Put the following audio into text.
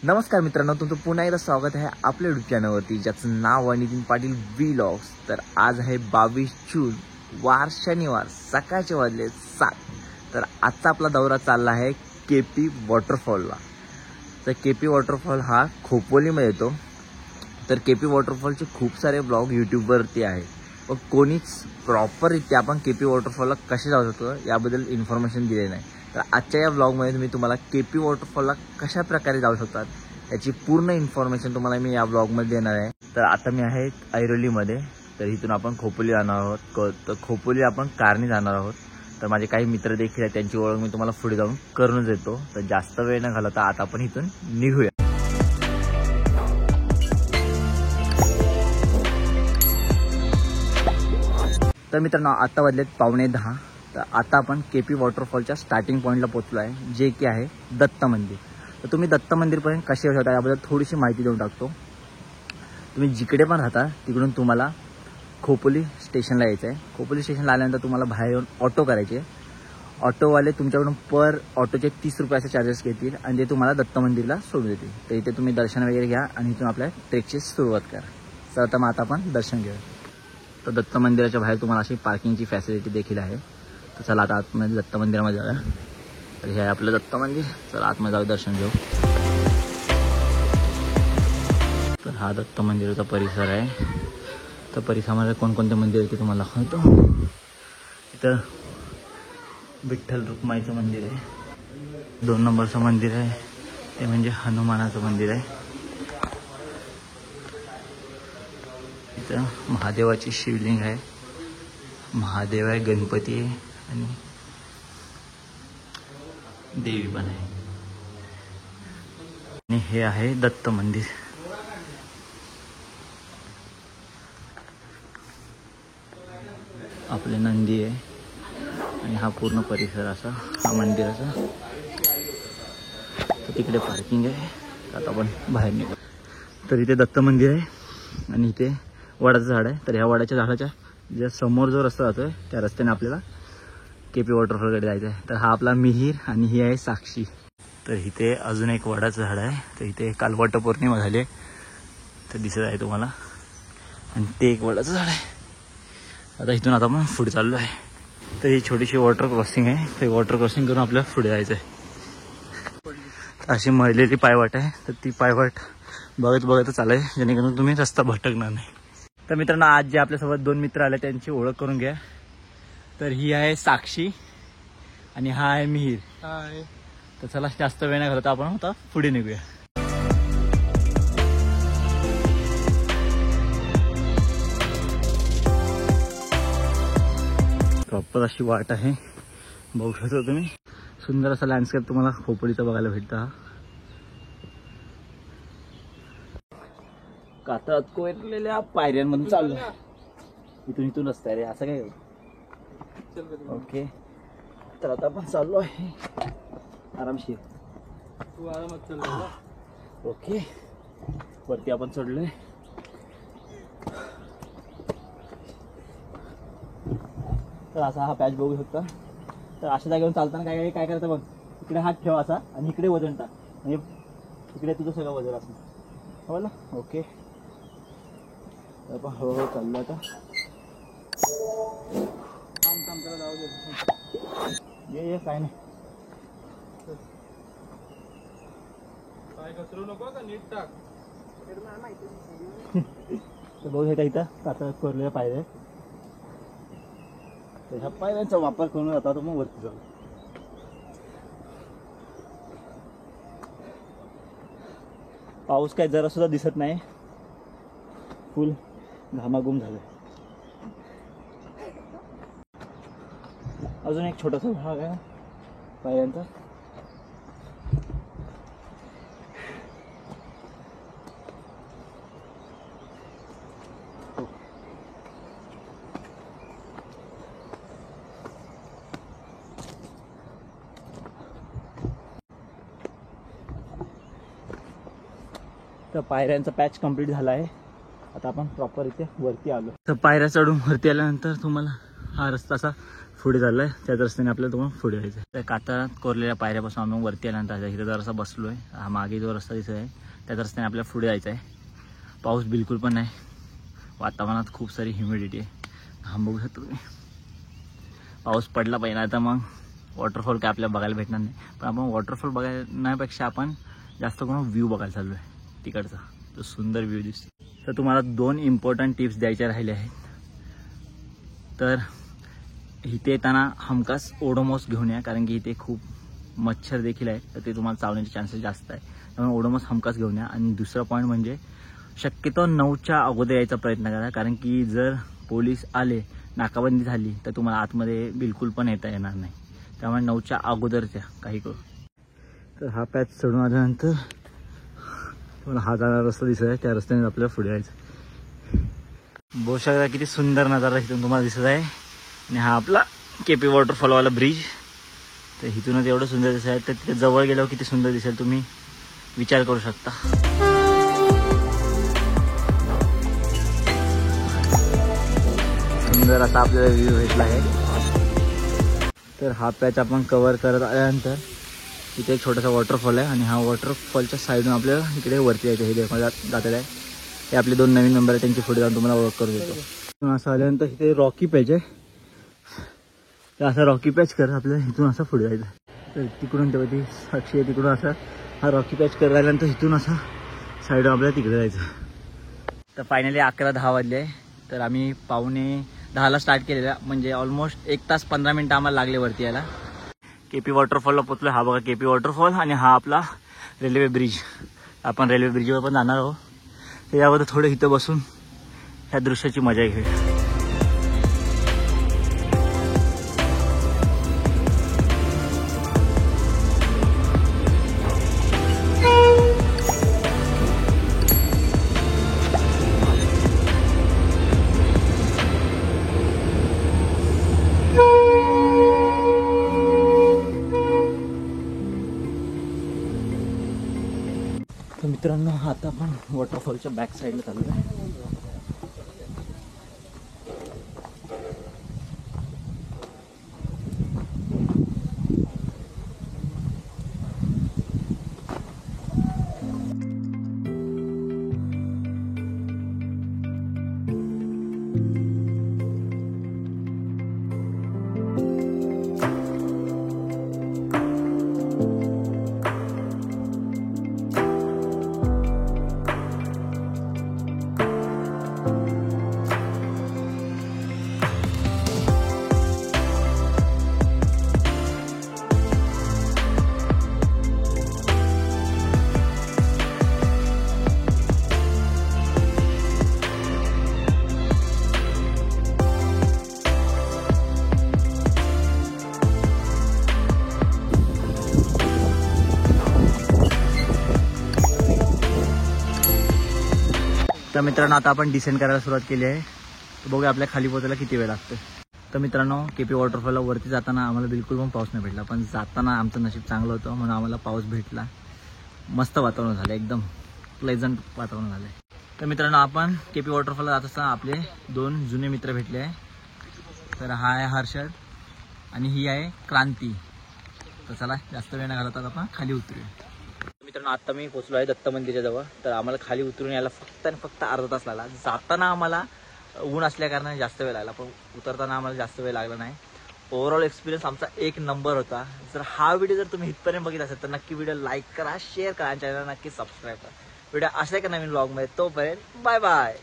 नमस्कार मित्रांनो, तुमचं पुन्हा एकदा स्वागत आहे आपल्या यूट्यूब चॅनलवरती, ज्याचं नाव आहे नितीन पाटील व्लॉग्स। तर आज आहे 22 जून, वार शनिवार, सकाळचे वाजले 7। तर आजचा आपला दौरा चालला आहे केपी वॉटरफॉलला। तर केपी वॉटरफॉल हा खोपोलीमध्ये येतो। तर केपी वॉटरफॉलचे खूप सारे ब्लॉग यूट्यूबवरती आहे, पण कोणीच प्रॉपररित्या आपण केपी वॉटरफॉलला कसे जाऊ शकतो याबद्दल इन्फॉर्मेशन दिले नाही। तर आजच्या या ब्लॉगमध्ये मी तुम्हाला केपी वॉटरफॉलला कशा प्रकारे जाऊ शकतात याची पूर्ण इन्फॉर्मेशन तुम्हाला मी या ब्लॉगमध्ये देणार आहे। तर आता मी आहे ऐरोलीमध्ये, तर इथून आपण खोपोली जाणार आहोत। तर खोपोली आपण कारने जाणार आहोत। तर माझे काही मित्र देखील आहेत, त्यांची ओळख मी तुम्हाला पुढे जाऊन करून देतो। तर जास्त वेळ न घालवता आता आपण इथून निघूया। तर मित्रांनो, आता वाजलेत 9:15। तर आता आपण केपी वॉटरफॉलच्या स्टार्टिंग पॉईंटला पोहोचलो आहे, जे की आहे दत्त मंदिर। तर तुम्ही दत्त मंदिरपर्यंत कसे येऊ शकता याबद्दल थोडीशी माहिती देऊन टाकतो। तुम्ही जिकडे पण राहता तिकडून तुम्हाला खोपोली स्टेशनला यायचं आहे। खोपोली स्टेशनला आल्यानंतर तुम्हाला बाहेर येऊन ऑटो करायचे। ऑटोवाले तुमच्याकडून पर ऑटोचे 30 रुपयाचे चार्जेस घेतील आणि ते तुम्हाला दत्त मंदिरला सोडून देतील। तर इथे तुम्ही दर्शन वगैरे घ्या आणि इथून आपल्या ट्रेकची सुरुवात करा। तर आता मग आपण दर्शन घेऊया। तर दत्त मंदिराच्या बाहेर तुम्हाला अशी पार्किंगची फॅसिलिटी देखील आहे। तर चला आता आतमध्ये दत्त मंदिरामध्ये जाऊया। तर हे आहे आपलं दत्त मंदिर। चला आतमध्ये जाऊ, दर्शन घेऊ। तर हा दत्त मंदिराचा परिसर आहे। तर परिसरामध्ये कोणकोणते मंदिर आहे ते तुम्हाला दाखवतो। इथं विठ्ठल रुक्माईचं मंदिर आहे। 2 नंबरचं मंदिर आहे ते म्हणजे हनुमानाचं मंदिर आहे। इथं महादेवाची शिवलिंग आहे, महादेव आहे, गणपती आहे आणि देवी पण आहे। आणि हे आहे दत्त मंदिर। आपले नंदी आहे आणि हा पूर्ण परिसर असा हा मंदिराचा। तर तिकडे पार्किंग आहे। आता आपण बाहेर निघू। तर इथे दत्त मंदिर आहे आणि इथे वडाचं झाड आहे। तर ह्या वडाच्या झाडाच्या ज्या समोर जो रस्ता जातोय त्या रस्त्याने आपल्याला केपी वॉटरफॉलकडे जायचं आहे। तर हा आपला मिहीर आणि ही आहे साक्षी। तर इथे अजून एक वडाचं झाड आहे। तर इथे काल वटपौर्णिमा झाली आहे, तर दिसत आहे तुम्हाला। आणि ते एक वडाचं झाड आहे। आता इथून आता आपण पुढे चाललो आहे। तर ही छोटीशी वॉटर क्रॉसिंग आहे। ते वॉटर क्रॉसिंग करून आपल्याला पुढे जायचं आहे। अशी मळलेली पायवाट आहे। तर ती पायवाट बघत चालाय, जेणेकरून तुम्ही रस्ता भटकणार नाही। तर मित्रांनो, आज जे आपल्यासोबत 2 मित्र आले त्यांची ओळख करून घ्या। तर ही आहे साक्षी आणि हा आहे मिहीर। तर चला जास्त वेळ नाही घालवता आपण आता पुढे निघूया। प्रॉपर अशी वाट आहे, बघू शकता तुम्ही। सुंदर असा लँडस्केप तुम्हाला खोपोलीचा बघायला भेटता। कातळात कोरलेल्या पायऱ्यांमधून चाललोय। इथून रस्ता आहे रे, असं काय? ओके, तर आता आपण चाललो आहे आरामशीर। तू आरामात चाललो। ओके, वरती आपण चढलोय। तर असा हा पॅच बघू शकता। तर अशा जागेवर चालताना काय करायचं बघ, इकडे हात ठेवा असा आणि इकडे वजन टाक, म्हणजे इकडे तुझं सगळं वजन असणार, हो ना? ओके, आपण हळूहळू चाललो आता। ये काय नाही, काय घसरू नको का, नीट टाक। तर बघू शकता इथं कातळात कोरलेल्या पायऱ्या, तर ह्या पायऱ्यांचा वापर करून आता तो मग वरती जाऊ। पाऊस काय जरा सुद्धा दिसत नाही, फुल घामाघूम झालं। अजून एक छोटासा भाग आहे पायऱ्यांचा। तर पायऱ्यांचा पॅच कंप्लीट झाला आहे। आता आपण प्रॉपर इथे वरती आलो। तर पायऱ्या चढून वरती आल्यानंतर तुम्हाला हा रस्ता असा पुढे चाललाय त्याच रस्त्याने आपल्याला तुम्हाला पुढे जायचं. त्या कातळात कोरलेल्या पायऱ्यापासून आम्ही वरती आल्यानंतर इथं जरासा बसलो आहे. हा मागे जो रस्ता दिसत आहे त्याच रस्त्याने आपल्याला पुढे जायचं आहे. पाऊस बिलकुल पण नाही, वातावरणात खूप सारी ह्युमिडिटी आहे. हा बघू शकतो तुम्ही. पाऊस पडला पाहिजे आता मग वॉटरफॉल काय आपल्याला बघायला भेटणार नाही. पण आपण वॉटरफॉल बघण्यापेक्षा आपण जास्त करून व्ह्यू बघायला चाललो आहे तिकडचा. तो सुंदर व्ह्यू दिसतो. तर तुम्हाला 2 इम्पॉर्टंट टिप्स द्यायच्या राहिल्या आहेत. तर इथे येताना हमखास ओडोमॉस घेऊन या, कारण की इथे खूप मच्छर देखील आहे, तर ते तुम्हाला चावण्याचे चान्सेस जास्त आहे. त्यामुळे ओडोमॉस हमखास घेऊन या. आणि दुसरा पॉईंट म्हणजे शक्यतो 9च्या अगोदर यायचा प्रयत्न करा, कारण की जर पोलीस आले, नाकाबंदी झाली तर तुम्हाला आतमध्ये बिलकुल पण येता येणार नाही. त्यामुळे 9च्या अगोदरच्या काही करू. तर हा पॅच चढून आल्यानंतर तुम्हाला हा जाणारा रस्ता दिसत आहे, त्या रस्त्याने आपल्याला पुढे जायचं. बघू शकता किती सुंदर नजारा इथून तुम्हाला दिसत आहे. आणि हा आपला केपी वॉटरफॉलवाला ब्रिज. तर इथूनच एवढं सुंदर दिसत आहे, तर तिथे जवळ गेल्यावर किती सुंदर दिसेल तुम्ही विचार करू शकता. सुंदर असा आपल्याला व्ह्यू भेटला आहे. तर हा पॅच आपण कव्हर करत आल्यानंतर इथे एक छोटासा वॉटरफॉल आहे आणि हा वॉटरफॉलच्या साईडून आपल्याला इकडे वरती यायचं. हे देखील जातेलं आहे. हे आपले 2 नवीन मेंबर आहे, त्यांची पुढे जाऊन तुम्हाला ओळख करून देतो. असं आल्यानंतर इथे रॉकी पॅच आहे. तर असा रॉकी पॅच कर आपल्याला इथून असं पुढे जायचं. तर तिकडून तेव्हा ती साक्षी आहे, तिकडून असा हा रॉकी पॅच कर आल्यानंतर इथून असा साईडून आपल्याला तिकडे जायचं. तर फायनली 11:10 वाजले आहे. तर आम्ही 9:45ला स्टार्ट केलेला, म्हणजे ऑलमोस्ट 1 तास 15 मिनटं आम्हाला लागले वरती यायला. केपी वॉटरफॉलला पोचलो. हा बघा केपी वॉटरफॉल आणि हा आपला रेल्वे ब्रिज. आपण रेल्वे ब्रिजवर पण जाणार आहोत. तर यावर थोडं इथं बसून ह्या दृश्याची मजा घेऊया. तर मित्रांनो आता आपण वॉटरफॉलच्या बॅक साईडला चाललो आहे. तर मित्रांनो आता आपण डिसेंड करायला सुरुवात केली आहे. बघूया आपल्या खाली पोहोचायला किती वेळ लागतो. तर मित्रांनो केपी वॉटरफॉलला वरती जाताना आम्हाला बिलकुल पण पाऊस नाही भेटला, पण जाताना आमचं नशीब चांगलं होतं म्हणून आम्हाला पाऊस भेटला. मस्त वातावरण झालं, एकदम प्लेझंट वातावरण झालं. तर मित्रांनो आपण केपी वॉटरफॉलला जात असताना आपले 2 जुने मित्र भेटले आहे. तर हा आहे हर्षद आणि ही आहे क्रांती. तर चला जास्त वेळ न घालवता आपण खाली उतरूया. मित्रांनो आता मी पोहोचलो आहे दत्त मंदिराच्या जवळ. तर आम्हाला खाली उतरून यायला फक्त आणि फक्त अर्धा तास लागला. जाताना आम्हाला ऊन असल्या कारणाने जास्त वेळ लागला, पण उतरताना आम्हाला जास्त वेळ लागला नाही. ओव्हरऑल एक्सपिरियन्स आमचा 1 नंबर होता. जर हा व्हिडिओ जर तुम्ही इथपर्यंत बघितला असेल तर नक्की व्हिडिओ लाईक करा, शेअर करा आणि चॅनलला नक्की सबस्क्राईब करा. व्हिडिओ अशा एका नवीन व्लॉगमध्ये. तोपर्यंत बाय बाय.